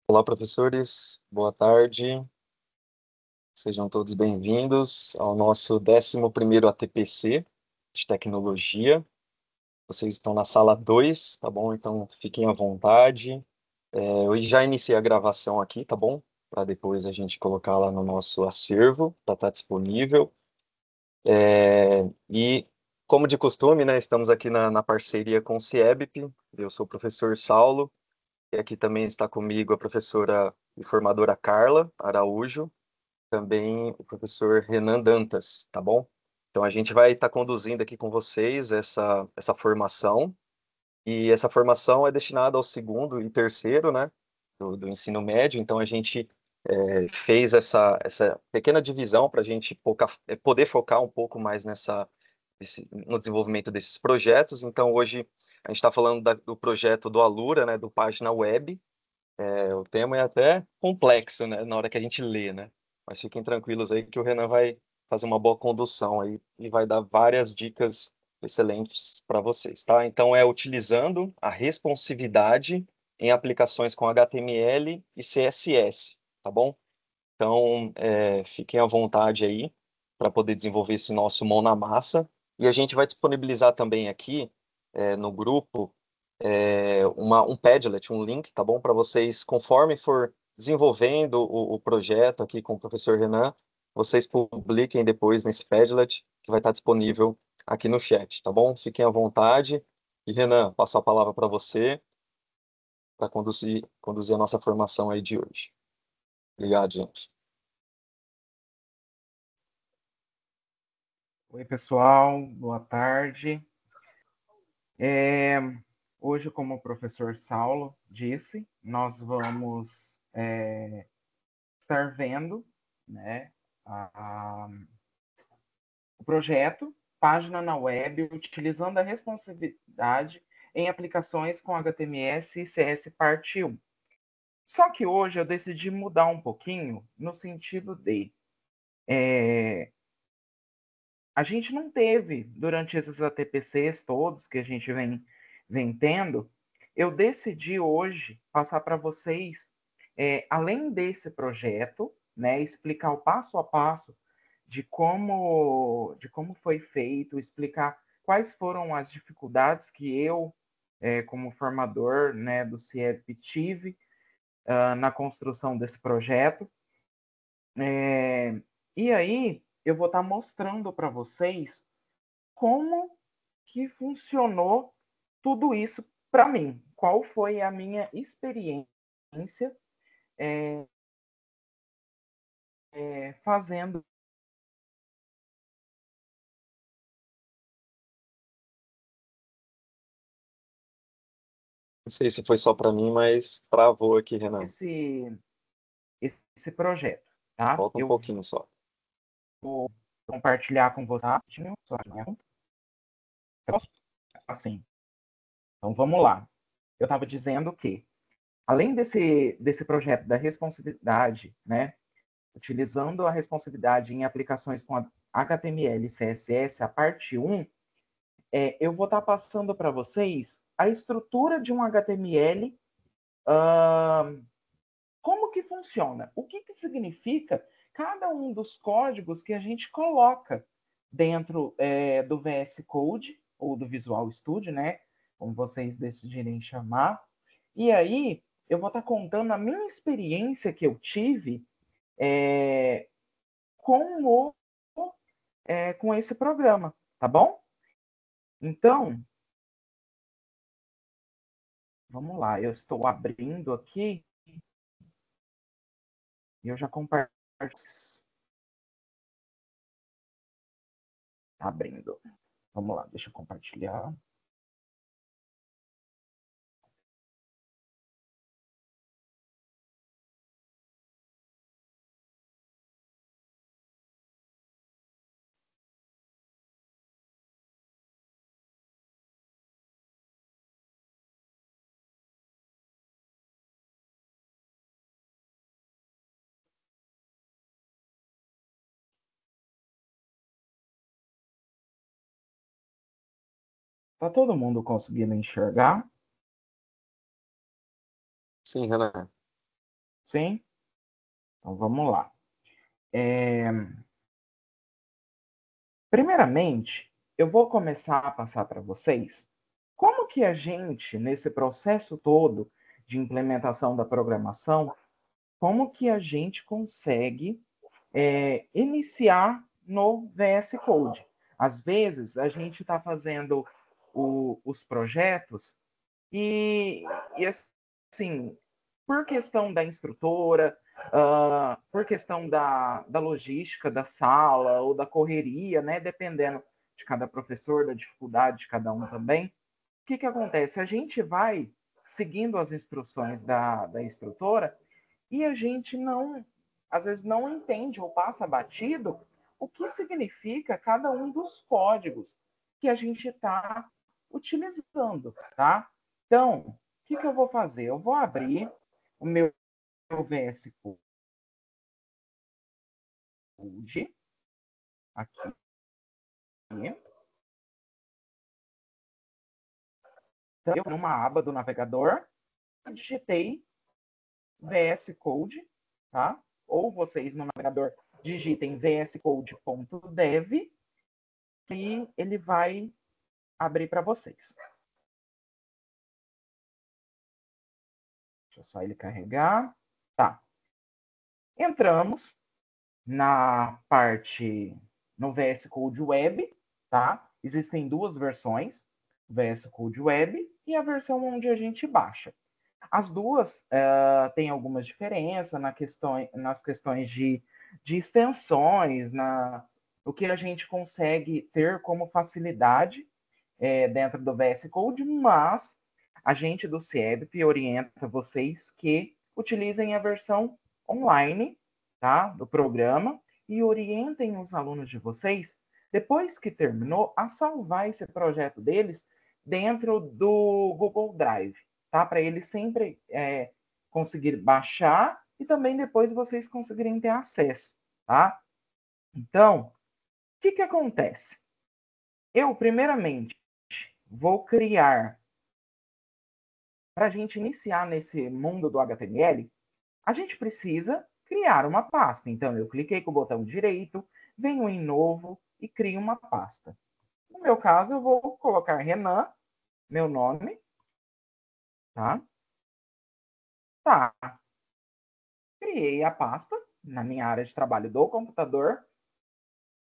Olá, professores. Boa tarde. Sejam todos bem-vindos ao nosso 11º ATPC de Tecnologia. Vocês estão na sala 2, tá bom? Então, fiquem à vontade. Eu já iniciei a gravação aqui, tá bom? Para depois a gente colocar lá no nosso acervo, para estar disponível. E, como de costume, né, estamos aqui na parceria com o CIEBP. Eu sou o professor Saulo, e aqui também está comigo a professora e formadora Carla Araújo, também o professor Renan Dantas, tá bom? Então a gente vai estar conduzindo aqui com vocês essa formação, e essa formação é destinada ao segundo e terceiro, né, do ensino médio. Então a gente fez essa pequena divisão para a gente poder focar um pouco mais no desenvolvimento desses projetos. Então hoje a gente está falando do projeto do Alura, né, do Página Web. O tema é até complexo, né, na hora que a gente lê, né? Mas fiquem tranquilos aí que o Renan vai fazer uma boa condução aí e vai dar várias dicas excelentes para vocês, tá? Então, é utilizando a responsividade em aplicações com HTML e CSS, tá bom? Então, fiquem à vontade aí para poder desenvolver esse nosso mão na massa. E a gente vai disponibilizar também aqui, no grupo, um Padlet, um link, tá bom? Para vocês, conforme for desenvolvendo o projeto aqui com o professor Renan, vocês publiquem depois nesse Padlet, que vai estar disponível aqui no chat, tá bom? Fiquem à vontade. E Renan, passo a palavra para você para conduzir a nossa formação aí de hoje. Obrigado, gente. Oi, pessoal, boa tarde. É, Hoje, como o professor Saulo disse, nós vamos estar vendo, né, a- o projeto Página na Web, utilizando a responsividade em aplicações com HTML e CS Parte 1. Só que hoje eu decidi mudar um pouquinho no sentido de a gente não teve, durante esses ATPCs todos que a gente vem tendo, eu decidi hoje passar para vocês, além desse projeto, né, explicar o passo a passo de como foi feito, explicar quais foram as dificuldades que eu, como formador, né, do CIEP, tive na construção desse projeto. E aí eu vou estar mostrando para vocês como que funcionou tudo isso para mim. Qual foi a minha experiência fazendo. Não sei se foi só para mim, mas travou aqui, Renan. esse projeto, tá? Volta um Eu pouquinho só. vou compartilhar com você, tá? Assim. Então vamos lá. Eu estava dizendo que, além desse projeto da responsabilidade, né, utilizando a responsabilidade em aplicações com HTML e CSS, a parte 1, eu vou estar passando para vocês a estrutura de um HTML, como que funciona, o que significa cada um dos códigos que a gente coloca dentro do VS Code ou do Visual Studio, né? Como vocês decidirem chamar. E aí eu vou estar contando a minha experiência que eu tive é, com com esse programa, tá bom? Então, vamos lá, eu estou abrindo aqui e eu já compartilho. Abrindo. Vamos lá, deixa eu compartilhar. Tá todo mundo conseguindo enxergar? Sim, Renan. Sim? Então vamos lá. Primeiramente, eu vou começar a passar para vocês como que a gente, nesse processo todo de implementação da programação, como que a gente consegue iniciar no VS Code. Às vezes, a gente está fazendo os projetos e, assim, por questão da instrutora, por questão da logística da sala ou da correria, né? Dependendo de cada professor, da dificuldade de cada um também. O que acontece? A gente vai seguindo as instruções da instrutora e a gente não, às vezes não entende ou passa batido o que significa cada um dos códigos que a gente está utilizando, tá? Então, o que eu vou fazer? Eu vou abrir o meu VS Code aqui. Então, eu vou numa aba do navegador, digitei VS Code, tá? Ou vocês no navegador digitem vscode.dev e ele vai abrir para vocês. Deixa só ele carregar. Tá. Entramos na parte no VS Code Web, tá? Existem duas versões, o VS Code Web e a versão onde a gente baixa. As duas têm algumas diferenças nas questões de extensões, o que a gente consegue ter como facilidade dentro do VS Code, mas a gente do CIEBP orienta vocês que utilizem a versão online, tá, do programa e orientem os alunos de vocês, depois que terminou, a salvar esse projeto deles dentro do Google Drive, tá? Para eles sempre conseguir baixar e também depois vocês conseguirem ter acesso, tá? Então, o que acontece? Eu, primeiramente, vou criar, para a gente iniciar nesse mundo do HTML, a gente precisa criar uma pasta. Então, eu cliquei com o botão direito, venho em novo e crio uma pasta. No meu caso, eu vou colocar Renan, meu nome, tá? Tá. Criei a pasta na minha área de trabalho do computador.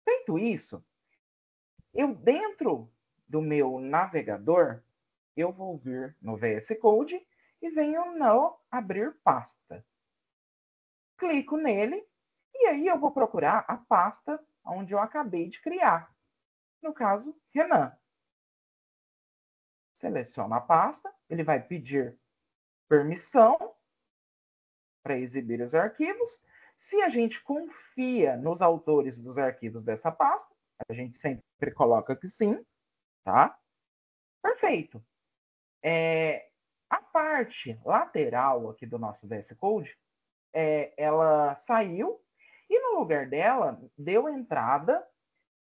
Feito isso, eu dentro do meu navegador, eu vou vir no VS Code e venho no abrir pasta. Clico nele e aí eu vou procurar a pasta onde eu acabei de criar. No caso, Renan. Seleciono a pasta, ele vai pedir permissão para exibir os arquivos. Se a gente confia nos autores dos arquivos dessa pasta, a gente sempre coloca que sim, tá? Perfeito. A parte lateral aqui do nosso VS Code, ela saiu e no lugar dela deu entrada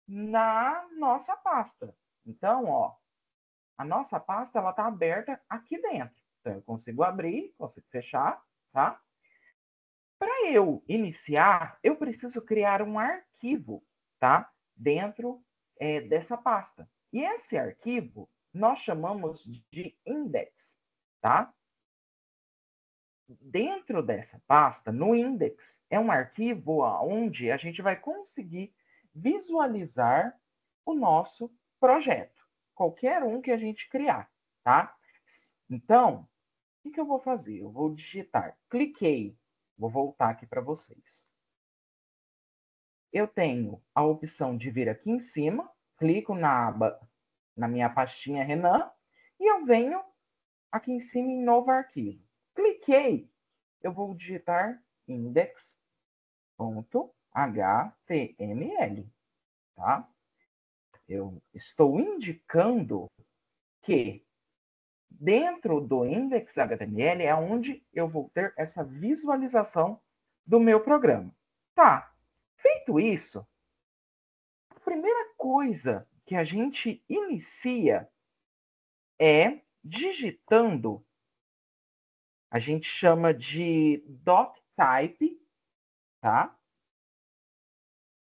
na nossa pasta. Então, ó, a nossa pasta ela está aberta aqui dentro. Então, eu consigo abrir, consigo fechar, tá? Para eu iniciar, eu preciso criar um arquivo, tá? Dentro dessa pasta. E esse arquivo nós chamamos de index, tá? Dentro dessa pasta, no index, é um arquivo onde a gente vai conseguir visualizar o nosso projeto, qualquer um que a gente criar, tá? Então, o que eu vou fazer? Eu vou digitar, cliquei, vou voltar aqui para vocês. Eu tenho a opção de vir aqui em cima, clico na aba, na minha pastinha Renan, e eu venho aqui em cima em novo arquivo. Cliquei, eu vou digitar index.html, tá? Eu estou indicando que dentro do index.html é onde eu vou ter essa visualização do meu programa. Tá, feito isso, a primeira coisa que a gente inicia digitando, a gente chama de doctype, tá?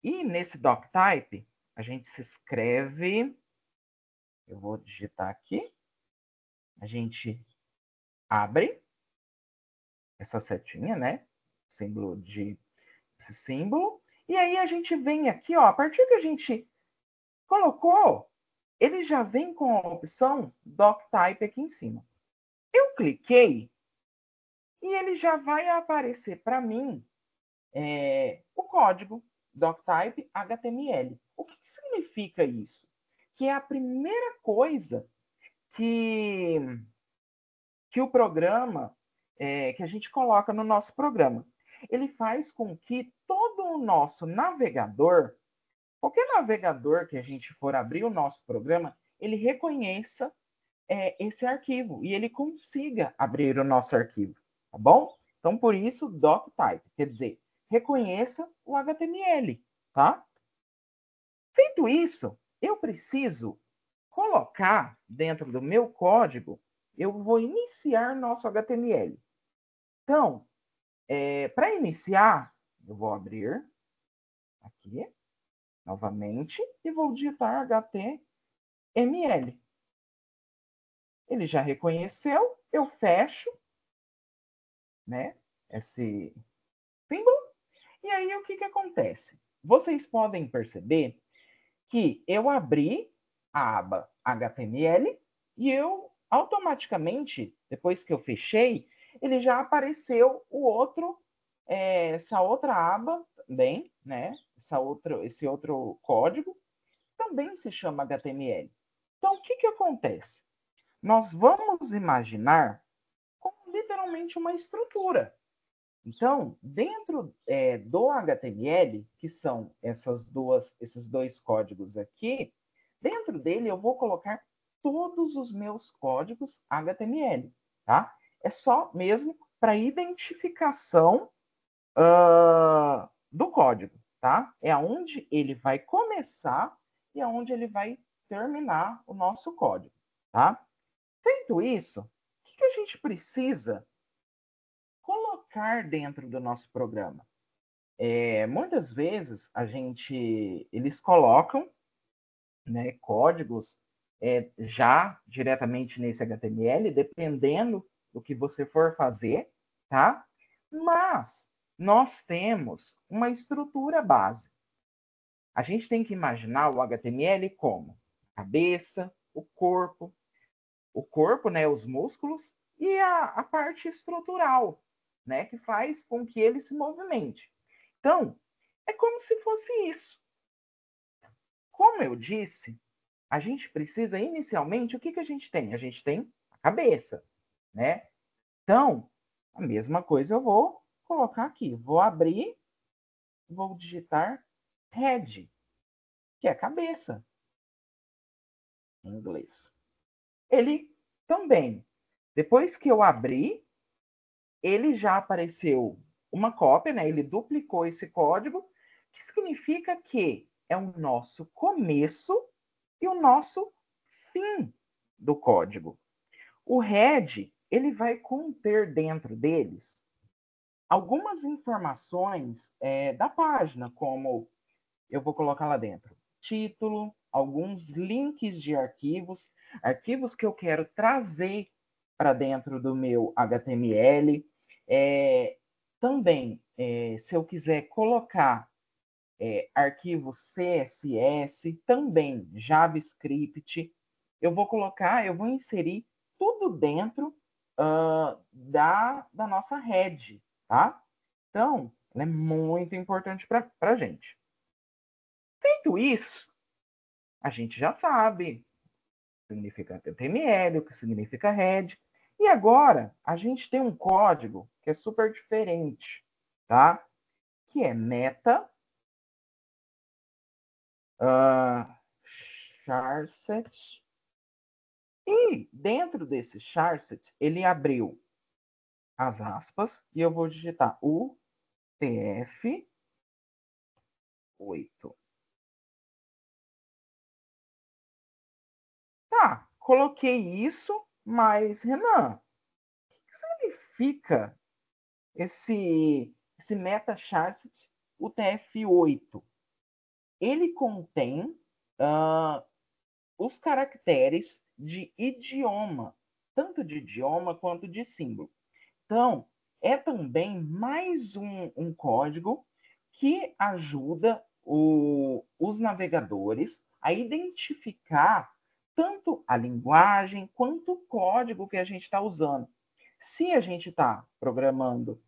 E nesse doctype, a gente se escreve, eu vou digitar aqui, a gente abre essa setinha, né? Símbolo de esse símbolo. E aí a gente vem aqui, ó, a partir que a gente colocou, ele já vem com a opção doctype aqui em cima. Eu cliquei e ele já vai aparecer para mim o código doctype HTML. O que significa isso? Que é a primeira coisa que o programa, que a gente coloca no nosso programa. Ele faz com que todo o nosso navegador, qualquer navegador que a gente for abrir o nosso programa, ele reconheça esse arquivo e ele consiga abrir o nosso arquivo, tá bom? Então, por isso, doctype, quer dizer, reconheça o HTML, tá? Feito isso, eu preciso colocar dentro do meu código, eu vou iniciar nosso HTML. Então, para iniciar, eu vou abrir aqui, novamente, e vou digitar HTML. Ele já reconheceu, eu fecho, né, esse símbolo, e aí o que acontece? Vocês podem perceber que eu abri a aba HTML e eu automaticamente, depois que eu fechei, ele já apareceu essa outra aba também, né? Esse outro código também se chama HTML. Então, o que acontece? Nós vamos imaginar como literalmente uma estrutura. Então, dentro do HTML, que são esses dois códigos aqui, dentro dele eu vou colocar todos os meus códigos HTML, tá? É só mesmo para identificação do código, tá? É aonde ele vai começar e aonde ele vai terminar o nosso código, tá? Feito isso, o que a gente precisa colocar dentro do nosso programa? Muitas vezes eles colocam, né, códigos já diretamente nesse HTML, dependendo do que você for fazer, tá? Mas nós temos uma estrutura base. A gente tem que imaginar o HTML como a cabeça, o corpo, né, os músculos e a parte estrutural, né, que faz com que ele se movimente. Então, é como se fosse isso. Como eu disse, a gente precisa inicialmente, o que a gente tem? A gente tem a cabeça, né? Então, a mesma coisa eu vou colocar aqui. Vou abrir, vou digitar head, que é cabeça em inglês. Ele também, depois que eu abri, ele já apareceu uma cópia, né? Ele duplicou esse código, que significa que é o nosso começo e o nosso fim do código. O head, ele vai conter dentro deles algumas informações da página, como eu vou colocar lá dentro título, alguns links de arquivos, arquivos que eu quero trazer para dentro do meu HTML. Também, se eu quiser colocar arquivos CSS, também JavaScript, eu vou inserir tudo dentro da nossa rede, tá? Então, ela é muito importante para a gente. Feito isso, a gente já sabe o que significa HTML, o que significa head. E agora, a gente tem um código que é super diferente, tá? Que é meta charset. E dentro desse charset, ele abriu as aspas e eu vou digitar UTF-8. Tá, coloquei isso, mas, Renan, o que significa esse MetaChart UTF-8, ele contém os caracteres de idioma, tanto de idioma quanto de símbolo. Então, é também mais um código que ajuda os navegadores a identificar tanto a linguagem quanto o código que a gente está usando. Se a gente está programando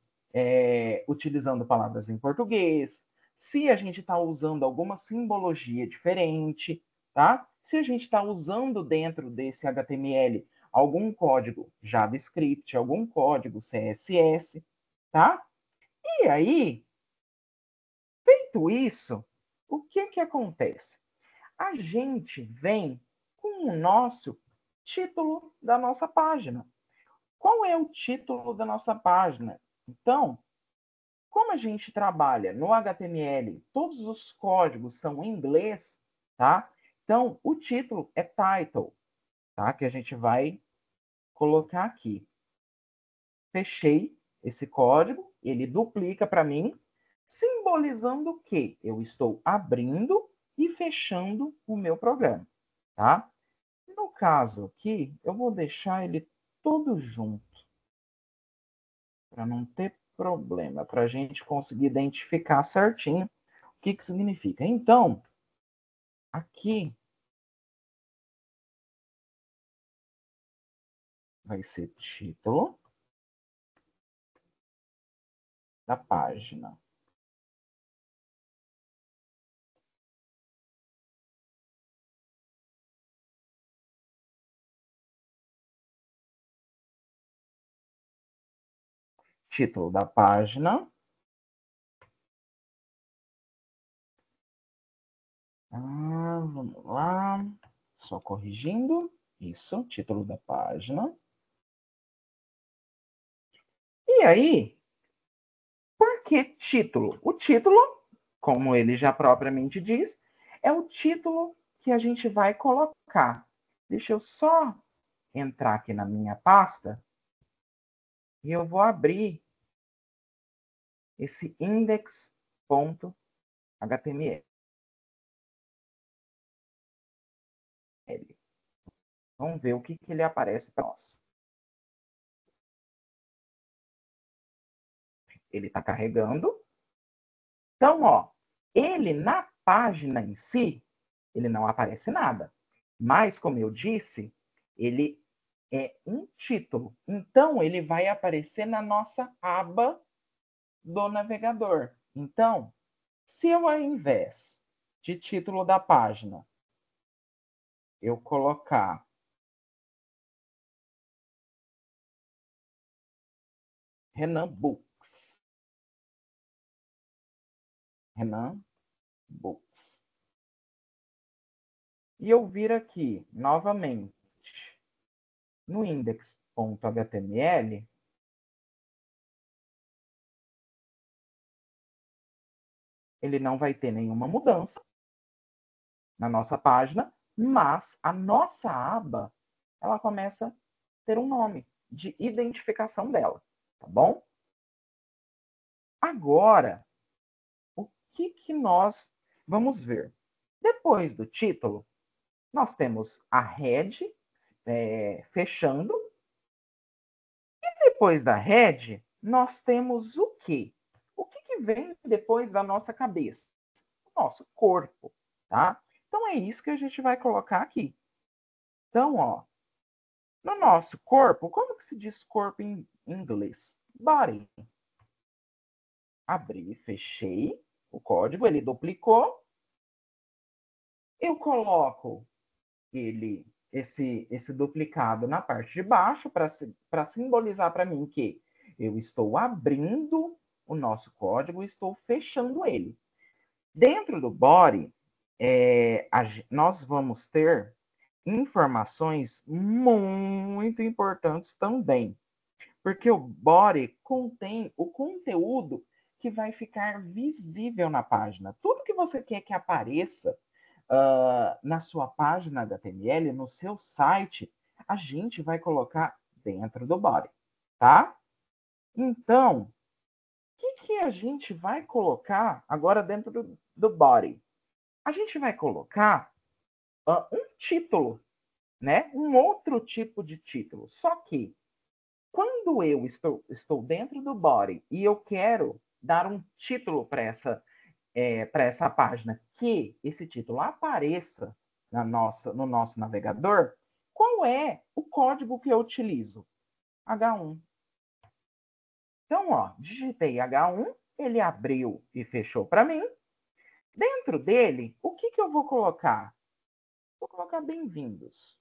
utilizando palavras em português, se a gente está usando alguma simbologia diferente, tá? Se a gente está usando dentro desse HTML algum código JavaScript, algum código CSS, tá? E aí, feito isso, o que acontece? A gente vem com o nosso título da nossa página. Qual é o título da nossa página? Então, como a gente trabalha no HTML, todos os códigos são em inglês, tá? Então, o título é title, tá? Que a gente vai colocar aqui. Fechei esse código, ele duplica para mim, simbolizando que eu estou abrindo e fechando o meu programa, tá? No caso aqui, eu vou deixar ele todo junto, para não ter problema, para a gente conseguir identificar certinho o que significa. Então, aqui vai ser título da página. Título da página. Vamos lá. Só corrigindo. Isso, título da página. E aí, por que título? O título, como ele já propriamente diz, é o título que a gente vai colocar. Deixa eu só entrar aqui na minha pasta e eu vou abrir esse index.html. Vamos ver o que ele aparece para nós. Ele está carregando. Então, ó, ele na página em si, ele não aparece nada. Mas, como eu disse, ele é um título. Então, ele vai aparecer na nossa aba do navegador. Então, se eu, ao invés de título da página, eu colocar Renan Books. Renan Books. E eu vir aqui, novamente, no index.html, ele não vai ter nenhuma mudança na nossa página, mas a nossa aba, ela começa a ter um nome de identificação dela, tá bom? Agora, o que nós vamos ver? Depois do título, nós temos a head fechando. E depois da head, nós temos o quê? O que vem depois da nossa cabeça? O nosso corpo, tá? Então é isso que a gente vai colocar aqui. Então, ó, no nosso corpo, como que se diz corpo em inglês? Body. Abri, fechei o código, ele duplicou. Eu coloco esse duplicado na parte de baixo para simbolizar para mim que eu estou abrindo o nosso código e estou fechando ele. Dentro do body, nós vamos ter informações muito importantes também, porque o body contém o conteúdo que vai ficar visível na página. Tudo que você quer que apareça na sua página HTML, no seu site, a gente vai colocar dentro do body, tá? Então, que a gente vai colocar agora dentro do body? A gente vai colocar um título, né? Um outro tipo de título. Só que, quando eu estou dentro do body e eu quero dar um título para essa página, que esse título apareça no nosso navegador, qual é o código que eu utilizo? H1. Então, ó, digitei H1, ele abriu e fechou para mim. Dentro dele, o que eu vou colocar? Vou colocar bem-vindos.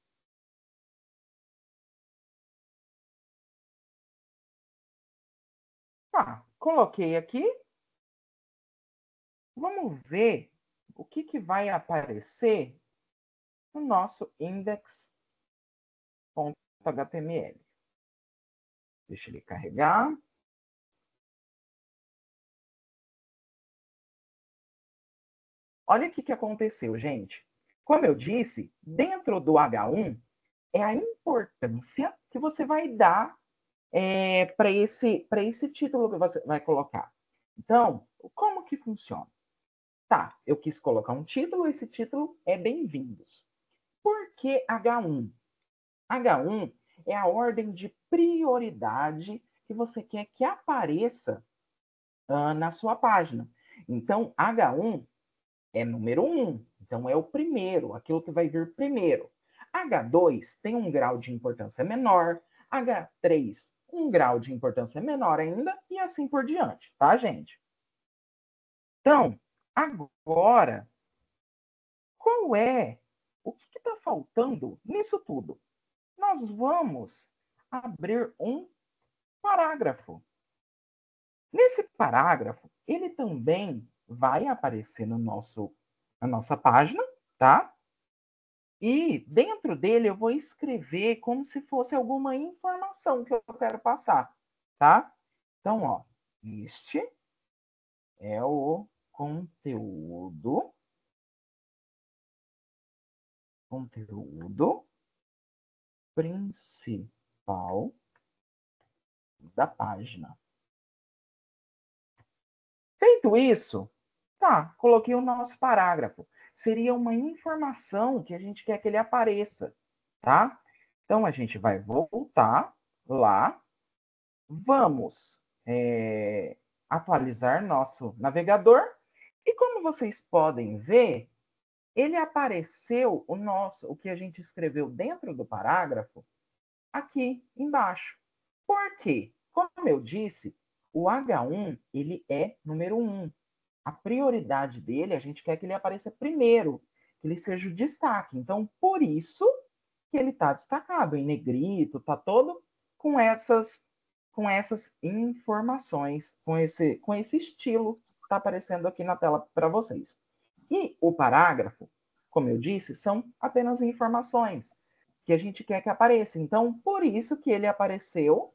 Tá, coloquei aqui. Vamos ver o que vai aparecer no nosso index.html. Deixa ele carregar. Olha o que aconteceu, gente. Como eu disse, dentro do H1 é a importância que você vai dar para esse título que você vai colocar. Então, como que funciona? Tá, eu quis colocar um título, esse título é bem-vindos. Por que H1? H1 é a ordem de prioridade que você quer que apareça na sua página. Então, H1 é número 1, então é o primeiro, aquilo que vai vir primeiro. H2 tem um grau de importância menor, H3 um grau de importância menor ainda, e assim por diante, tá, gente? Então, agora, qual é o que está faltando nisso tudo? Nós vamos abrir um parágrafo. Nesse parágrafo, ele também vai aparecer na nossa página, tá? E dentro dele eu vou escrever como se fosse alguma informação que eu quero passar, tá? Então, ó, este é o conteúdo principal da página. Feito isso, tá, coloquei o nosso parágrafo. Seria uma informação que a gente quer que ele apareça, tá? Então, a gente vai voltar lá, vamos atualizar nosso navegador, e como vocês podem ver, ele apareceu o que a gente escreveu dentro do parágrafo aqui embaixo. Por quê? Como eu disse, o H1 ele é número 1. A prioridade dele, a gente quer que ele apareça primeiro, que ele seja o destaque. Então, por isso que ele está destacado em negrito, está todo com essas informações, com esse estilo que está aparecendo aqui na tela para vocês. E o parágrafo, como eu disse, são apenas informações que a gente quer que apareça. Então, por isso que ele apareceu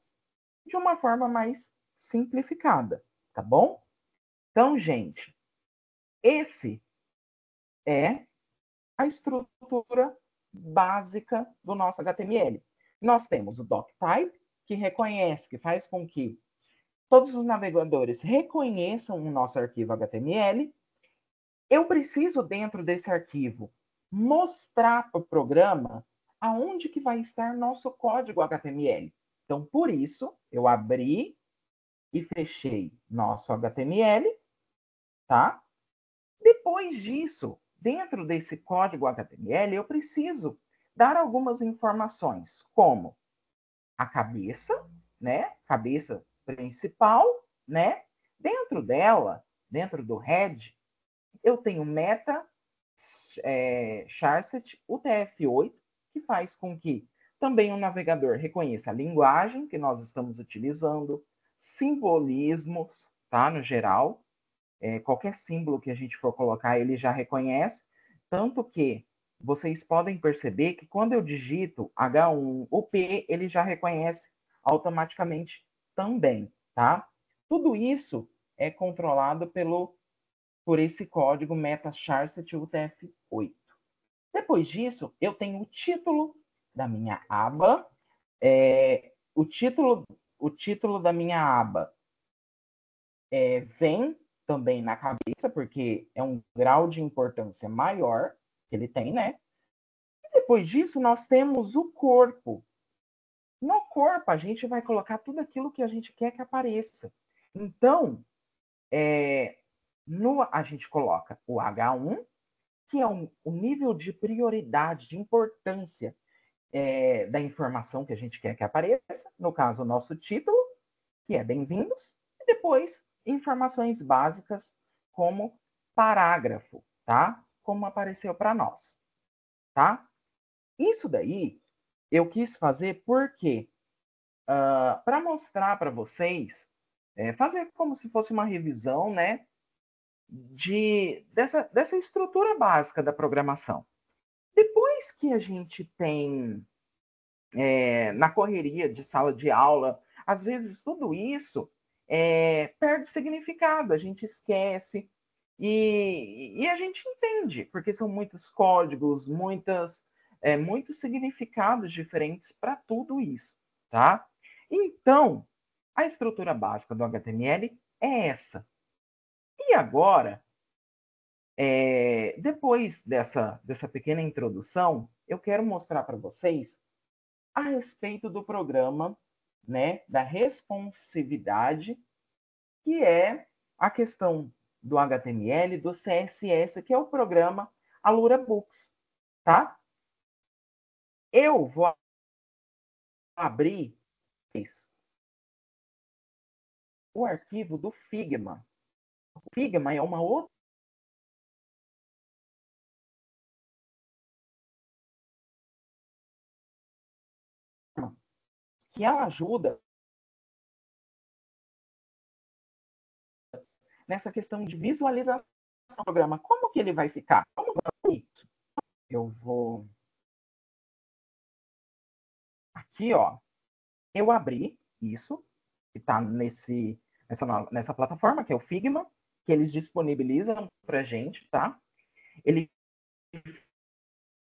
de uma forma mais simplificada, tá bom? Então, gente, esse é a estrutura básica do nosso HTML. Nós temos o doctype, que reconhece, que faz com que todos os navegadores reconheçam o nosso arquivo HTML. Eu preciso, dentro desse arquivo, mostrar para o programa aonde que vai estar nosso código HTML. Então, por isso, eu abri e fechei nosso HTML, tá? Depois disso, dentro desse código HTML, eu preciso dar algumas informações, como a cabeça, né? Cabeça principal, né? Dentro dela, dentro do head, eu tenho meta charset UTF-8, que faz com que também o navegador reconheça a linguagem que nós estamos utilizando, simbolismos, tá? No geral, qualquer símbolo que a gente for colocar, ele já reconhece, tanto que vocês podem perceber que quando eu digito H1, o P, ele já reconhece automaticamente também, tá? Tudo isso é controlado por esse código MetaCharset UTF-8. Depois disso, eu tenho o título da minha aba, o título da minha aba vem também na cabeça, porque é um grau de importância maior que ele tem, né? E depois disso, nós temos o corpo. No corpo, a gente vai colocar tudo aquilo que a gente quer que apareça. Então, a gente coloca o H1, que é o nível de prioridade, de importância da informação que a gente quer que apareça. No caso, o nosso título, que é bem-vindos. E depois, informações básicas, como parágrafo, tá? Como apareceu para nós, tá? Isso daí eu quis fazer porque para mostrar para vocês, fazer como se fosse uma revisão, né, dessa estrutura básica da programação. Depois que a gente tem na correria de sala de aula, às vezes tudo isso perde significado, a gente esquece e a gente entende, porque são muitos códigos, muitos significados diferentes para tudo isso, tá? Então, a estrutura básica do HTML é essa. E agora, depois dessa pequena introdução, eu quero mostrar para vocês a respeito do programa, né, da responsividade, que é a questão do HTML, do CSS, que é o programa Alura Books, tá? Eu vou abrir o arquivo do Figma. O Figma é uma outra que ela ajuda nessa questão de visualização do programa. Como que ele vai ficar? Isso. Eu vou aqui, ó. Eu abri isso, que está nessa plataforma, que é o Figma, que eles disponibilizam para gente, tá? Ele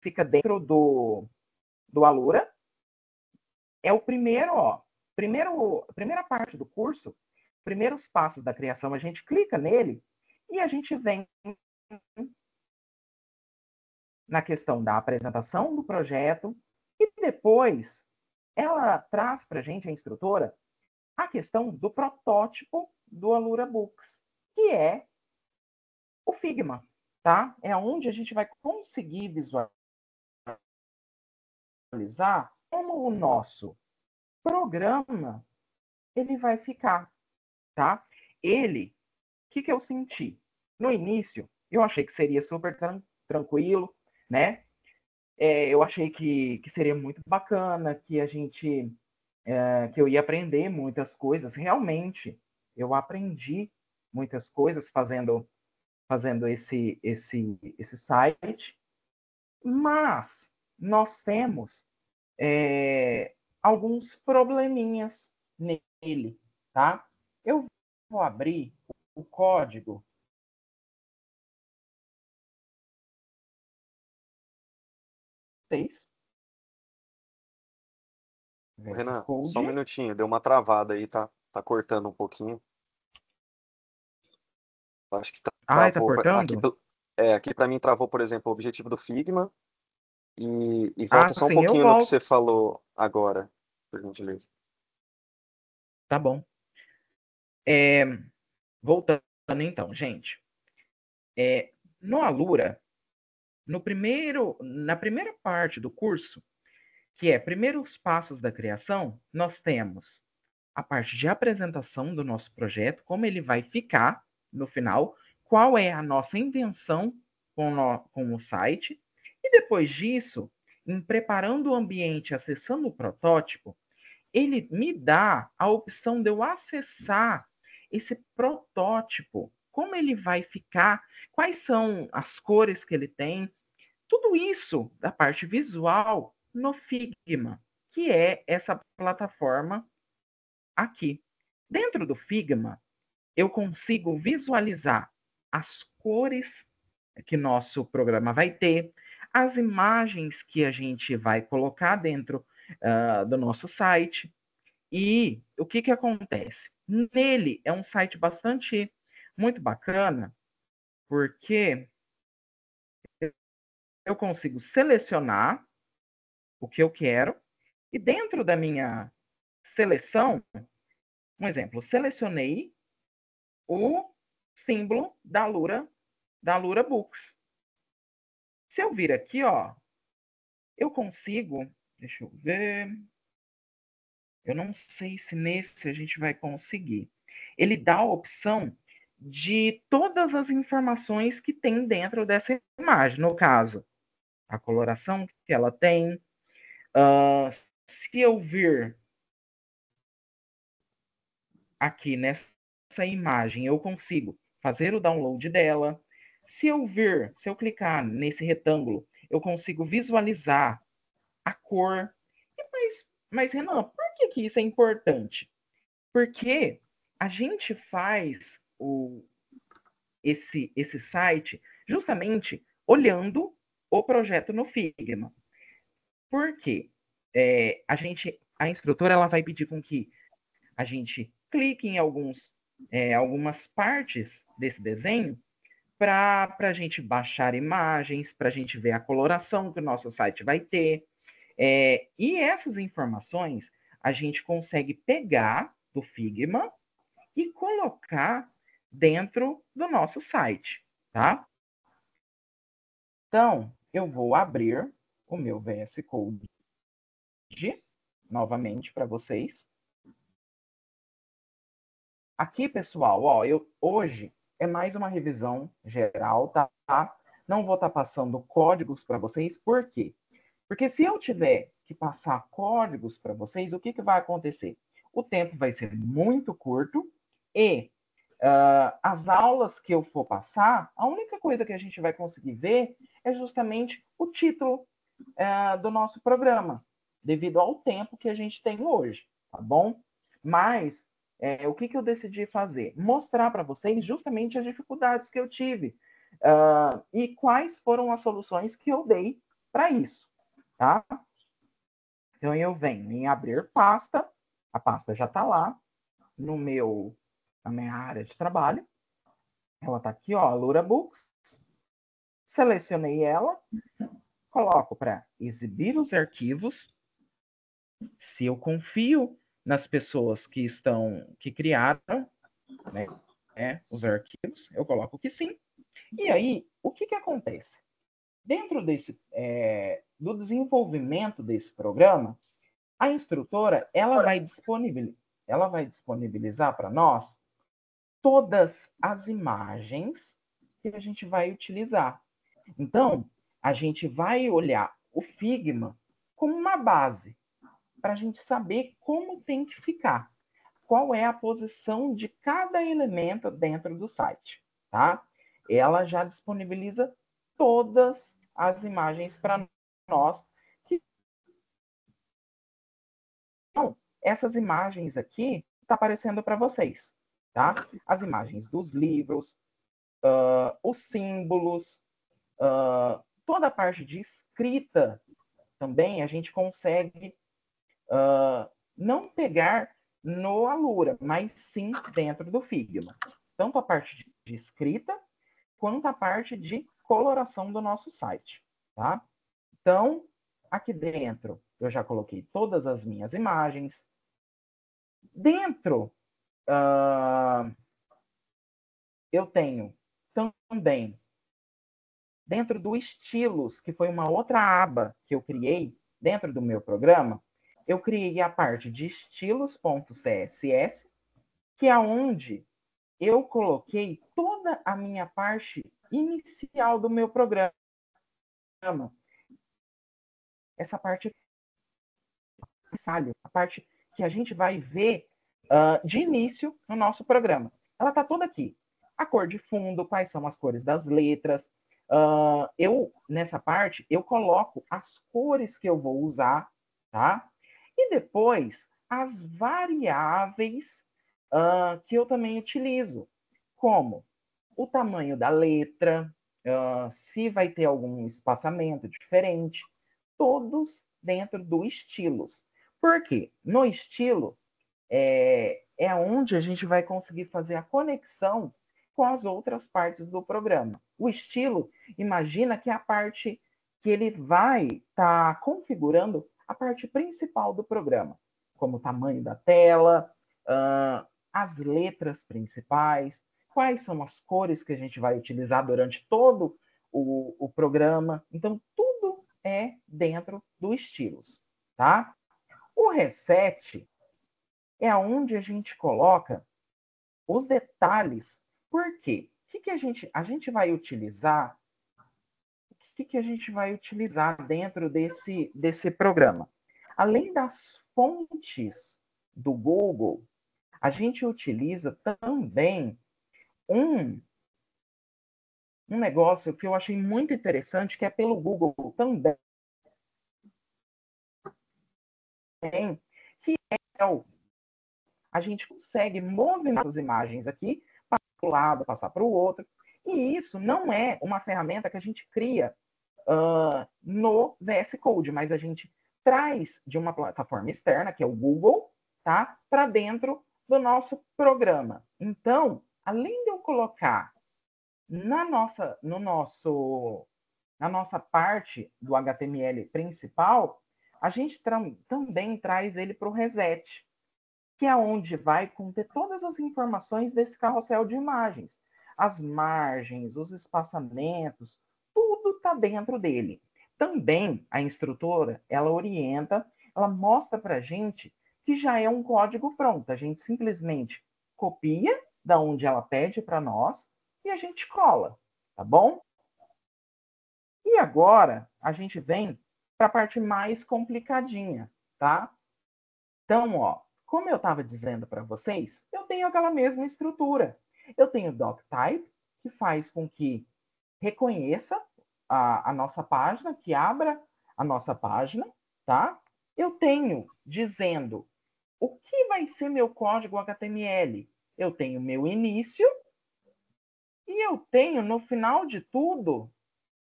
fica dentro do Alura. É o primeiro, ó. A primeira parte do curso, primeiros passos da criação, a gente clica nele e a gente vem na questão da apresentação do projeto e depois ela traz para a gente, a instrutora, a questão do protótipo do Alura Books, que é o Figma, tá? É onde a gente vai conseguir visualizar como o nosso programa ele vai ficar, tá? O que eu senti? No início, eu achei que seria super tranquilo, né? Eu achei que seria muito bacana, que eu ia aprender muitas coisas. Realmente, eu aprendi muitas coisas fazendo esse site, mas nós temos alguns probleminhas nele, tá? Eu vou abrir o código. Renan, Code. só um minutinho, deu uma travada aí, tá? Tá cortando um pouquinho. Acho que Ai, tá travou. cortando? Aqui para mim travou, por exemplo, o objetivo do Figma. E Ah, volta só um sim, eu pouquinho no que volto. você falou agora, por gentileza. Tá bom. Voltando então, gente. No Alura, na primeira parte do curso, que é primeiros passos da criação, nós temos a parte de apresentação do nosso projeto, como ele vai ficar no final, qual é a nossa intenção com o site, e depois disso, em preparando o ambiente, acessando o protótipo, ele me dá a opção de eu acessar esse protótipo, como ele vai ficar, quais são as cores que ele tem, tudo isso da parte visual no Figma, que é essa plataforma aqui. Dentro do Figma, eu consigo visualizar as cores que nosso programa vai ter, as imagens que a gente vai colocar dentro do nosso site. E o que que acontece? Nele é um site muito bacana, porque eu consigo selecionar o que eu quero e dentro da minha seleção, um exemplo, selecionei o símbolo da Lura Books. Se eu vir aqui, ó, eu consigo, deixa eu ver, eu não sei se nesse a gente vai conseguir. Ele dá a opção de todas as informações que tem dentro dessa imagem. No caso, a coloração que ela tem. Se eu vir aqui nessa imagem, eu consigo fazer o download dela. Se eu clicar nesse retângulo, eu consigo visualizar a cor. Mas Renan, por que isso é importante? Porque a gente faz esse site justamente olhando o projeto no Figma. Por quê? A instrutora ela vai pedir com que a gente clique em algumas partes desse desenho para a gente baixar imagens, para a gente ver a coloração que o nosso site vai ter. E essas informações a gente consegue pegar do Figma e colocar dentro do nosso site, tá? Então, eu vou abrir o meu VS Code novamente para vocês. Aqui, pessoal, ó, hoje é mais uma revisão geral, tá? Não vou estar passando códigos para vocês, por quê? Porque se eu tiver que passar códigos para vocês, o que, que vai acontecer? O tempo vai ser muito curto e as aulas que eu for passar, a única coisa que a gente vai conseguir ver é justamente o título do nosso programa, devido ao tempo que a gente tem hoje, tá bom? Mas o que, que eu decidi fazer? Mostrar para vocês justamente as dificuldades que eu tive e quais foram as soluções que eu dei para isso, tá? Então eu venho em abrir pasta, a pasta já está lá na minha área de trabalho. Ela está aqui, ó, Lura Books. Selecionei ela, coloco para exibir os arquivos. Se eu confio nas pessoas que criaram, os arquivos, eu coloco que sim. E aí, o que acontece? Dentro do desenvolvimento desse programa, a instrutora ela vai disponibilizar para nós todas as imagens que a gente vai utilizar. Então, a gente vai olhar o Figma como uma base para a gente saber como tem que ficar, qual é a posição de cada elemento dentro do site, tá? Ela já disponibiliza todas as imagens para nós. Então, essas imagens aqui tá aparecendo para vocês, tá? As imagens dos livros, os símbolos, toda a parte de escrita também a gente consegue não pegar no Alura, mas sim dentro do Figma. Tanto a parte de escrita, quanto a parte de coloração do nosso site, tá? Então, aqui dentro, eu já coloquei todas as minhas imagens. Dentro, eu tenho também, dentro do estilos, que foi uma outra aba que eu criei dentro do meu programa, eu criei a parte de estilos.css, que é onde eu coloquei toda a minha parte inicial do meu programa. Essa parte a parte que a gente vai ver de início no nosso programa. Ela está toda aqui. A cor de fundo, quais são as cores das letras. Nessa parte, eu coloco as cores que eu vou usar, tá? E depois, as variáveis que eu também utilizo, como o tamanho da letra, se vai ter algum espaçamento diferente, todos dentro do estilos. Por quê? No estilo, é onde a gente vai conseguir fazer a conexão com as outras partes do programa. O estilo, imagina que é a parte que ele vai estar configurando a parte principal do programa, como o tamanho da tela, as letras principais, quais são as cores que a gente vai utilizar durante todo o programa. Então, tudo é dentro do estilos, tá? O reset é onde a gente coloca os detalhes. Por quê? O que a gente vai utilizar? O que a gente vai utilizar dentro desse programa? Além das fontes do Google, a gente utiliza também um, um negócio que eu achei muito interessante, que é pelo Google também, que é o a gente consegue movimentar as imagens aqui, passar para um lado, passar para o outro. E isso não é uma ferramenta que a gente cria no VS Code, mas a gente traz de uma plataforma externa, que é o Google, tá? Para dentro do nosso programa. Então, além de eu colocar na nossa parte do HTML principal, a gente também traz ele para o reset, que é onde vai conter todas as informações desse carrossel de imagens. As margens, os espaçamentos, tudo está dentro dele. Também a instrutora, ela orienta, ela mostra para a gente que já é um código pronto. A gente simplesmente copia da onde ela pede para nós e a gente cola, tá bom? E agora a gente vem para a parte mais complicadinha, tá? Então, ó, como eu estava dizendo para vocês, eu tenho aquela mesma estrutura. Eu tenho doctype, que faz com que reconheça a nossa página, que abra a nossa página, tá? Eu tenho dizendo o que vai ser meu código HTML. Eu tenho meu início e eu tenho, no final de tudo,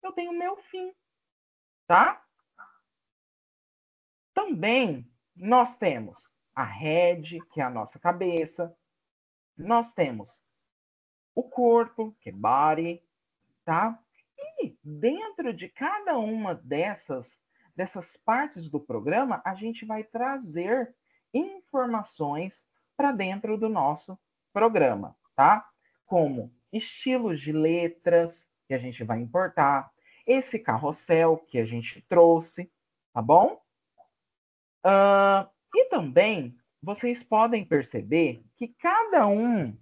eu tenho meu fim, tá? Também nós temos a head, que é a nossa cabeça. Nós temos o corpo, que é body, tá? E dentro de cada uma dessas partes do programa, a gente vai trazer informações para dentro do nosso programa, tá? Como estilos de letras que a gente vai importar, esse carrossel que a gente trouxe, tá bom? E também vocês podem perceber que cada um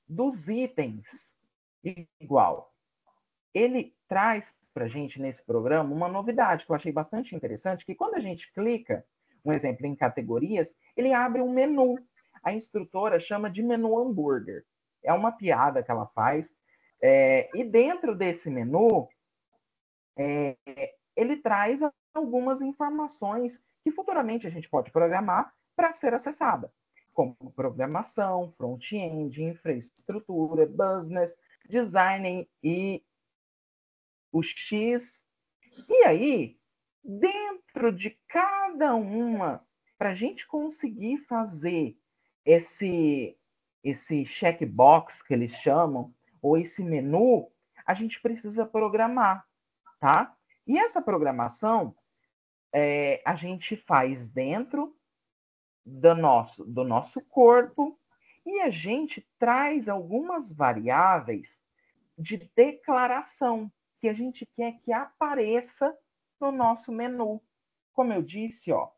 dos itens igual, ele traz para a gente nesse programa uma novidade que eu achei bastante interessante, que quando a gente clica, um exemplo, em categorias, ele abre um menu. A instrutora chama de menu hambúrguer. É uma piada que ela faz. E dentro desse menu, ele traz algumas informações que futuramente a gente pode programar para ser acessada, como programação, front-end, infraestrutura, business, design e o X. E aí, dentro de cada uma, para a gente conseguir fazer esse checkbox que eles chamam, ou esse menu, a gente precisa programar, tá? E essa programação a gente faz dentro do nosso corpo e a gente traz algumas variáveis de declaração que a gente quer que apareça no nosso menu. Como eu disse, ó,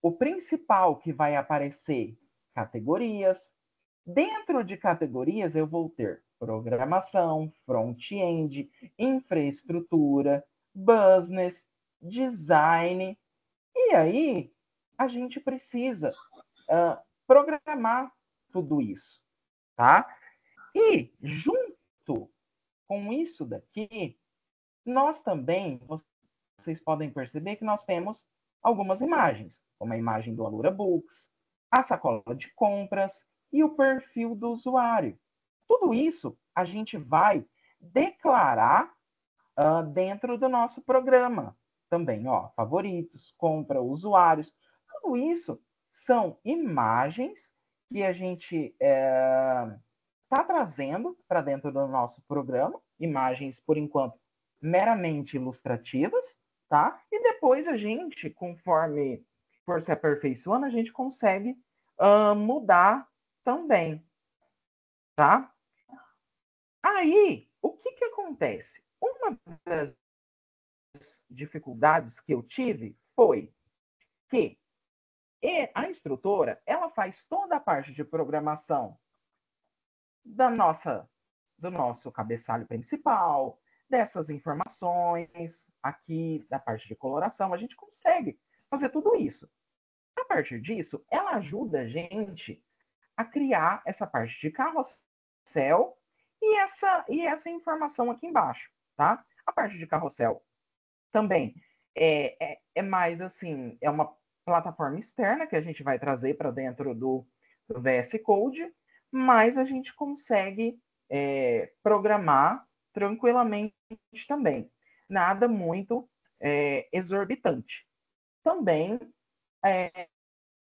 o principal que vai aparecer categorias. Dentro de categorias eu vou ter programação, front-end, infraestrutura, business, design. E aí a gente precisa programar tudo isso, tá? E junto com isso daqui, nós também, vocês podem perceber que nós temos algumas imagens, como a imagem do Alura Books, a sacola de compras e o perfil do usuário. Tudo isso a gente vai declarar dentro do nosso programa. Também, ó, favoritos, compra, usuários. Tudo isso são imagens que a gente está trazendo para dentro do nosso programa, imagens, por enquanto, meramente ilustrativas, tá? E depois a gente, conforme for se aperfeiçoando, a gente consegue mudar também, tá? Aí, o que que acontece? Uma das dificuldades que eu tive foi que a instrutora, ela faz toda a parte de programação do nosso cabeçalho principal, dessas informações aqui, da parte de coloração, a gente consegue fazer tudo isso. A partir disso, ela ajuda a gente a criar essa parte de carrossel e essa informação aqui embaixo, tá? A parte de carrossel também é mais assim, é uma plataforma externa que a gente vai trazer para dentro do VS Code, mas a gente consegue programar tranquilamente também. Nada muito exorbitante. Também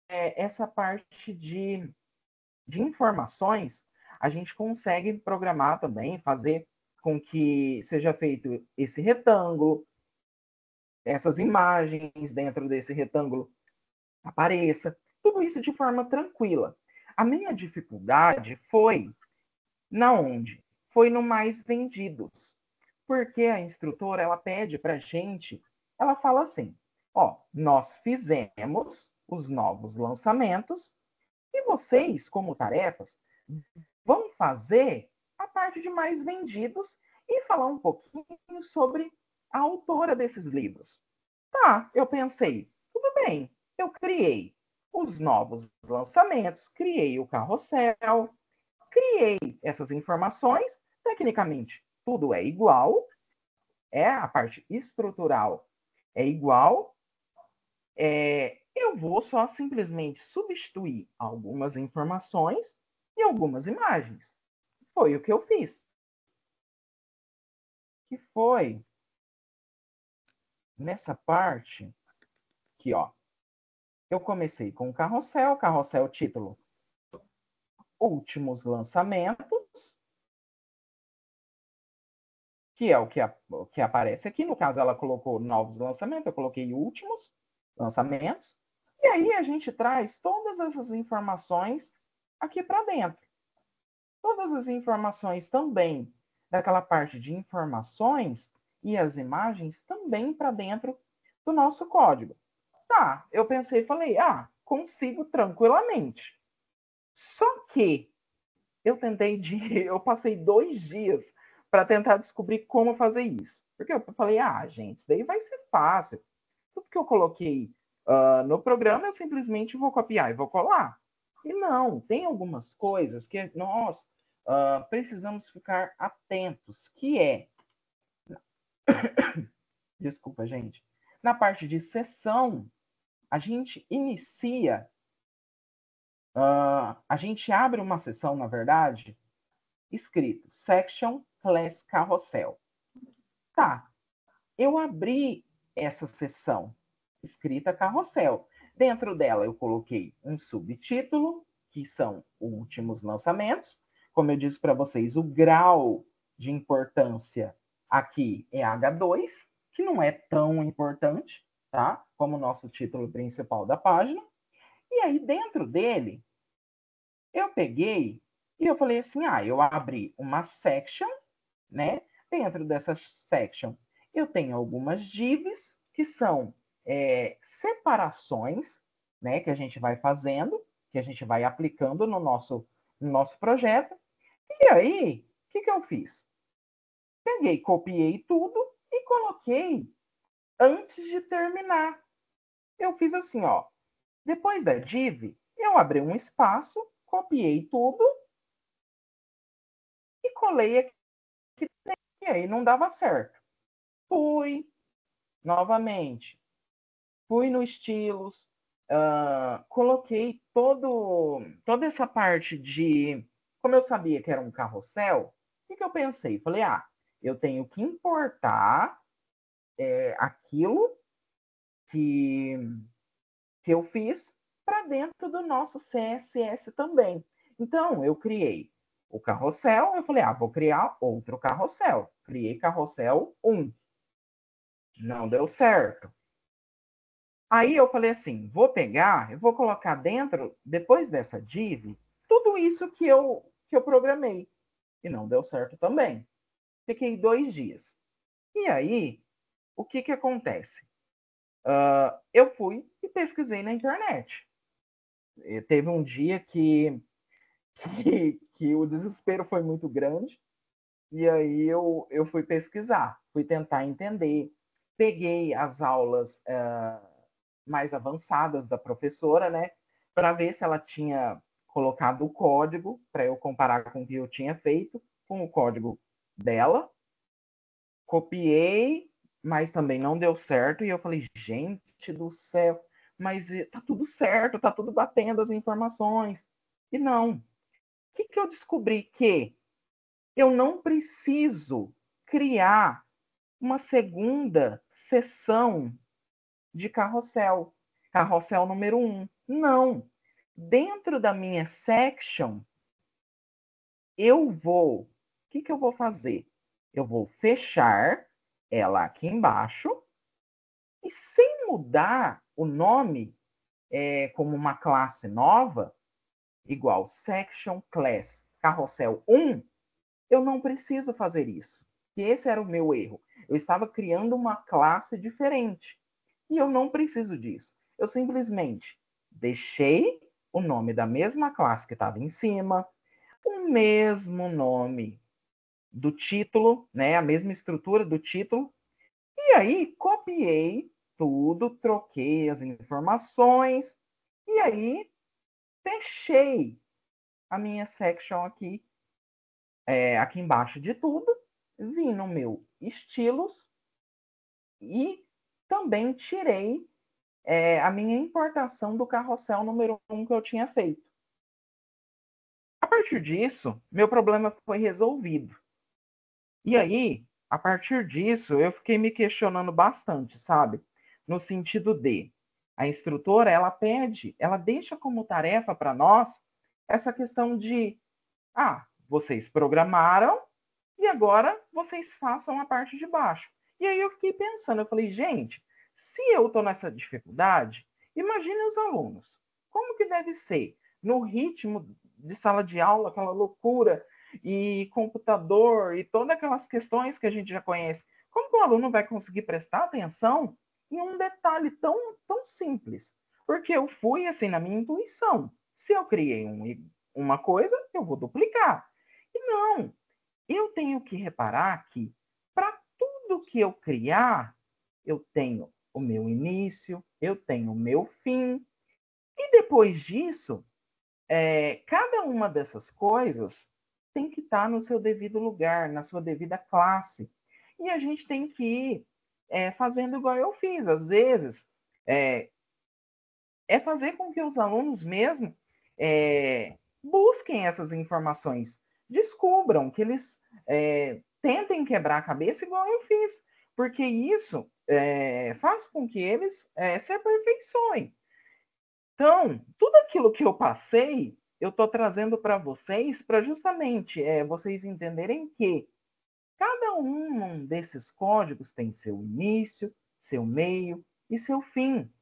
essa parte de informações, a gente consegue programar também, fazer com que seja feito esse retângulo, essas imagens dentro desse retângulo apareça, tudo isso de forma tranquila. A minha dificuldade foi na onde? Foi no mais vendidos. Porque a instrutora, ela pede para a gente, ela fala assim, ó, nós fizemos os novos lançamentos e vocês, como tarefas, vão fazer a parte de mais vendidos e falar um pouquinho sobre a autora desses livros. Tá, eu pensei, tudo bem, eu criei os novos lançamentos, criei o carrossel, criei essas informações, tecnicamente tudo é igual, a parte estrutural é igual, eu vou só simplesmente substituir algumas informações e algumas imagens. Foi o que eu fiz. Que foi nessa parte aqui, ó. Eu comecei com o carrossel título Últimos Lançamentos, que é o que aparece aqui. No caso, ela colocou novos lançamentos, eu coloquei últimos lançamentos. E aí a gente traz todas essas informações aqui para dentro. Todas as informações também daquela parte de informações e as imagens também para dentro do nosso código. Tá, eu pensei e falei, consigo tranquilamente. Só que eu passei 2 dias para tentar descobrir como fazer isso. Porque eu falei, gente, isso daí vai ser fácil. Tudo que eu coloquei no programa, eu simplesmente vou copiar e vou colar. E não, tem algumas coisas que nós precisamos ficar atentos, que é, desculpa, gente, na parte de sessão, a gente inicia, a gente abre uma sessão, na verdade, escrito Section Class Carrossel. Tá, eu abri essa sessão escrita Carrossel. Dentro dela eu coloquei um subtítulo, que são últimos lançamentos. Como eu disse para vocês, o grau de importância aqui é H2, que não é tão importante, tá? Como o nosso título principal da página. E aí, dentro dele, eu peguei e eu falei assim, eu abri uma section, né? Dentro dessa section, eu tenho algumas divs, que são separações, né? Que a gente vai fazendo, que a gente vai aplicando no nosso projeto. E aí, o que eu fiz? Peguei, copiei tudo e coloquei antes de terminar. Eu fiz assim, ó. Depois da div, eu abri um espaço, copiei tudo e colei aqui. E aí não dava certo. Fui novamente, fui no estilos, coloquei toda essa parte de. Como eu sabia que era um carrossel, o que eu pensei? Falei, eu tenho que importar aquilo que que eu fiz para dentro do nosso CSS também. Então, eu criei o carrossel, eu falei, vou criar outro carrossel. Criei carrossel 1. Não deu certo. Aí eu falei assim, vou pegar, eu vou colocar dentro, depois dessa div, tudo isso que eu programei. E não deu certo também. Fiquei 2 dias. E aí, o que acontece? Eu fui e pesquisei na internet. E teve um dia que o desespero foi muito grande, e aí eu fui pesquisar, fui tentar entender. Peguei as aulas mais avançadas da professora, né, para ver se ela tinha colocado o código, para eu comparar com o que eu tinha feito, com o código dela. Copiei, mas também não deu certo, e eu falei, gente do céu, mas tá tudo certo, tá tudo batendo as informações. E não. O que eu descobri? Que eu não preciso criar uma segunda sessão de carrossel. Carrossel número 1. Não. Dentro da minha section, eu vou. O que eu vou fazer? Eu vou fechar ela aqui embaixo e, sem mudar o nome como uma classe nova, igual section class carrossel 1, eu não preciso fazer isso. E esse era o meu erro. Eu estava criando uma classe diferente. E eu não preciso disso. Eu simplesmente deixei o nome da mesma classe que estava em cima, o mesmo nome do título, né, a mesma estrutura do título, e aí copiei tudo, troquei as informações, e aí fechei a minha section aqui, aqui embaixo de tudo, vim no meu estilos e também tirei a minha importação do carrossel número 1 que eu tinha feito. A partir disso, meu problema foi resolvido. E aí, a partir disso, eu fiquei me questionando bastante, sabe? No sentido de, a instrutora, ela pede, ela deixa como tarefa para nós essa questão de, vocês programaram e agora vocês façam a parte de baixo. E aí eu fiquei pensando, eu falei, gente, se eu estou nessa dificuldade, imagine os alunos. Como que deve ser? No ritmo de sala de aula, aquela loucura, e computador, e todas aquelas questões que a gente já conhece. Como que o aluno vai conseguir prestar atenção em um detalhe tão simples? Porque eu fui assim na minha intuição. Se eu criei uma coisa, eu vou duplicar. E não, eu tenho que reparar que para tudo que eu criar, eu tenho o meu início, eu tenho o meu fim, e depois disso, cada uma dessas coisas tem que estar no seu devido lugar, na sua devida classe. E a gente tem que ir fazendo igual eu fiz. Às vezes, fazer com que os alunos mesmo busquem essas informações, descubram, que eles tentem quebrar a cabeça igual eu fiz, porque isso faz com que eles se aperfeiçoem. Então, tudo aquilo que eu passei, eu estou trazendo para vocês, para justamente vocês entenderem que cada um desses códigos tem seu início, seu meio e seu fim,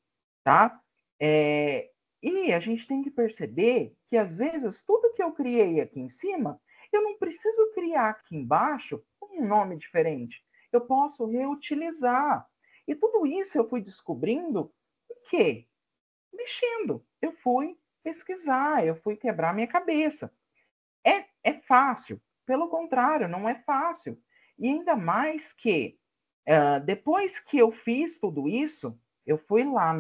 tá? E a gente tem que perceber que, às vezes, tudo que eu criei aqui em cima, eu não preciso criar aqui embaixo um nome diferente. Eu posso reutilizar. E tudo isso eu fui descobrindo o quê? Mexendo. Eu fui pesquisar, eu fui quebrar minha cabeça. É fácil? Pelo contrário, não é fácil. E ainda mais que, depois que eu fiz tudo isso, eu fui lá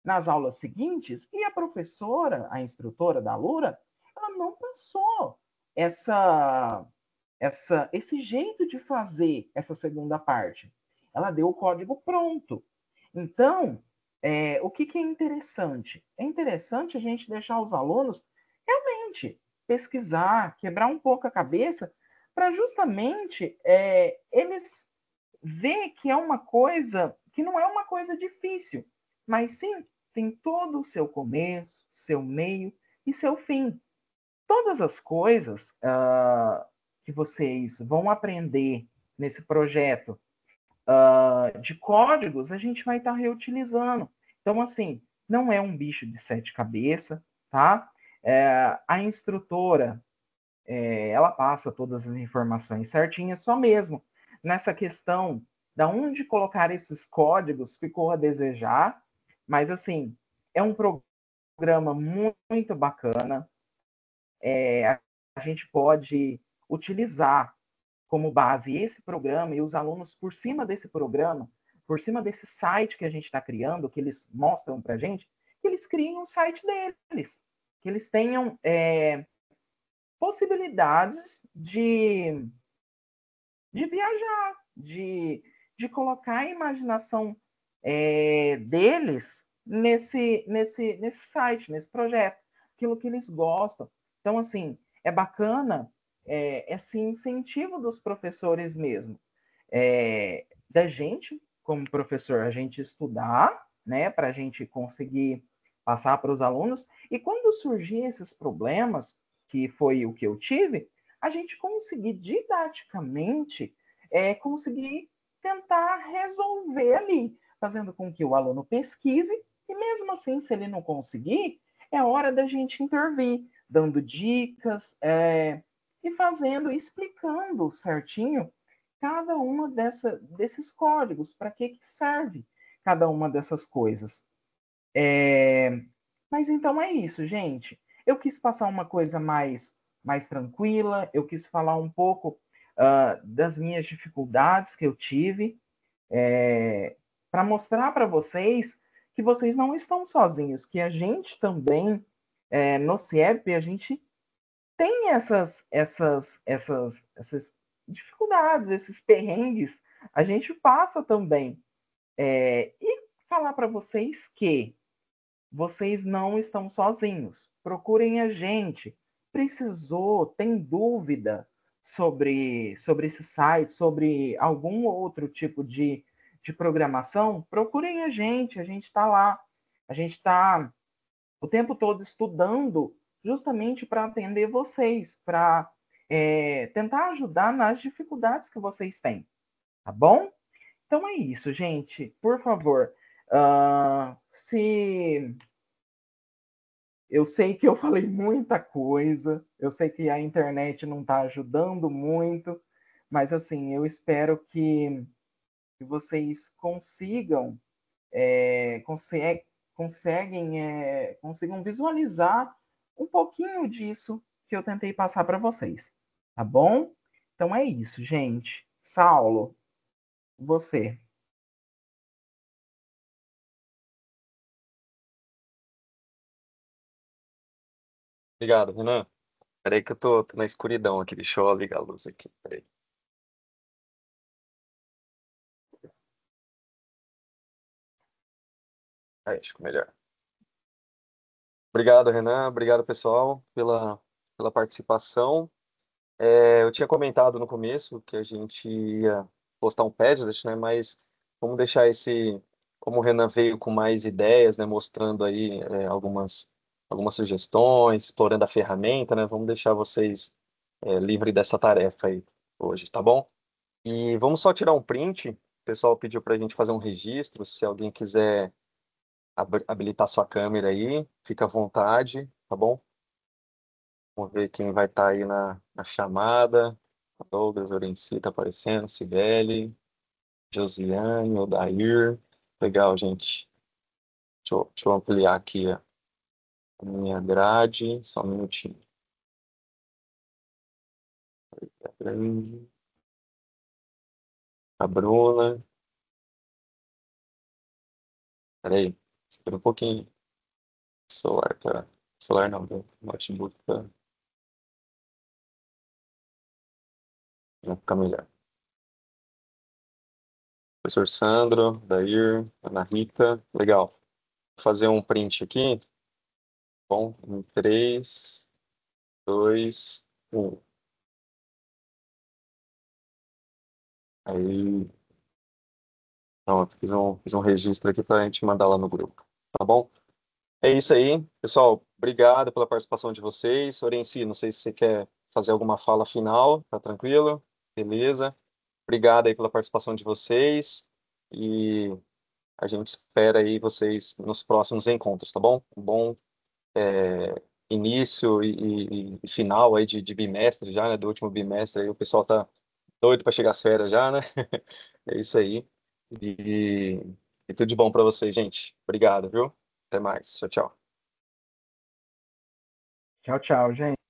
nas aulas seguintes e a professora, a instrutora da Lura, ela não passou esse jeito de fazer essa segunda parte. Ela deu o código pronto. Então, o que é interessante? É interessante a gente deixar os alunos realmente pesquisar, quebrar um pouco a cabeça, para justamente eles ver que é uma coisa que não é uma coisa difícil, mas sim tem todo o seu começo, seu meio e seu fim. Todas as coisas que vocês vão aprender nesse projeto de códigos, a gente vai estar reutilizando. Então, assim, não é um bicho de sete cabeças, tá? A instrutora, ela passa todas as informações certinhas, só mesmo nessa questão da onde colocar esses códigos ficou a desejar, mas, assim, é um programa muito bacana. A gente pode utilizar como base esse programa e os alunos por cima desse programa, por cima desse site que a gente está criando, que eles mostram para a gente, que eles criem um site deles, que eles tenham possibilidades de viajar, de colocar a imaginação deles nesse site, nesse projeto, aquilo que eles gostam. Então, assim, é bacana esse incentivo dos professores mesmo, da gente, como professor, a gente estudar, né, para a gente conseguir passar para os alunos, e quando surgir esses problemas, que foi o que eu tive, a gente conseguir didaticamente conseguir tentar resolver ali, fazendo com que o aluno pesquise, e mesmo assim, se ele não conseguir, é hora da gente intervir, dando dicas e fazendo, explicando certinho cada uma desses códigos, para que serve cada uma dessas coisas. Mas então é isso, gente. Eu quis passar uma coisa mais tranquila, eu quis falar um pouco das minhas dificuldades que eu tive, para mostrar para vocês que vocês não estão sozinhos, que a gente também, no CIEP, a gente tem essas dificuldades, esses perrengues, a gente passa também. E falar para vocês que vocês não estão sozinhos. Procurem a gente. Precisou, tem dúvida sobre esse site, sobre algum outro tipo de programação? Procurem a gente está lá. A gente está o tempo todo estudando justamente para atender vocês, para tentar ajudar nas dificuldades que vocês têm, tá bom? Então é isso, gente. Por favor, se eu sei que eu falei muita coisa, eu sei que a internet não está ajudando muito, mas assim, eu espero que vocês consigam, consigam visualizar um pouquinho disso que eu tentei passar para vocês, tá bom? Então é isso, gente. Saulo, você. Obrigado, Renan. Peraí que eu tô na escuridão aqui. Deixa eu ligar a luz aqui. Peraí. Aí, acho que melhor. Obrigado, Renan. Obrigado, pessoal, pela participação. Eu tinha comentado no começo que a gente ia postar um Padlet, né? Mas vamos deixar esse... Como o Renan veio com mais ideias, né? Mostrando aí algumas sugestões, explorando a ferramenta, né? Vamos deixar vocês livres dessa tarefa aí hoje, tá bom? E vamos só tirar um print. O pessoal pediu para a gente fazer um registro. Se alguém quiser habilitar sua câmera aí, fica à vontade, tá bom? Vamos ver quem vai estar aí na chamada. Douglas, Orenci tá aparecendo, Cibele, Josiane, Odair. Legal, gente. Deixa eu ampliar aqui a minha grade. Só um minutinho. Tá grande. A Bruna. Peraí, espera um pouquinho. O celular tá. O celular não, o notebook tá. Vai ficar melhor. Professor Sandro, Dair, Ana Rita. Legal. Vou fazer um print aqui. Bom, em 3, 2, 1. Aí, pronto, fiz um registro aqui para a gente mandar lá no grupo. Tá bom? É isso aí, pessoal. Obrigado pela participação de vocês. Orenci, não sei se você quer fazer alguma fala final, tá tranquilo? Beleza. Obrigado aí pela participação de vocês e a gente espera aí vocês nos próximos encontros, tá bom? Um bom início e final aí de bimestre já, né? Do último bimestre aí, o pessoal tá doido para chegar às férias já, né? É isso aí. E, e tudo de bom para vocês, gente. Obrigado, viu? Até mais. Tchau, tchau. Tchau, tchau, gente.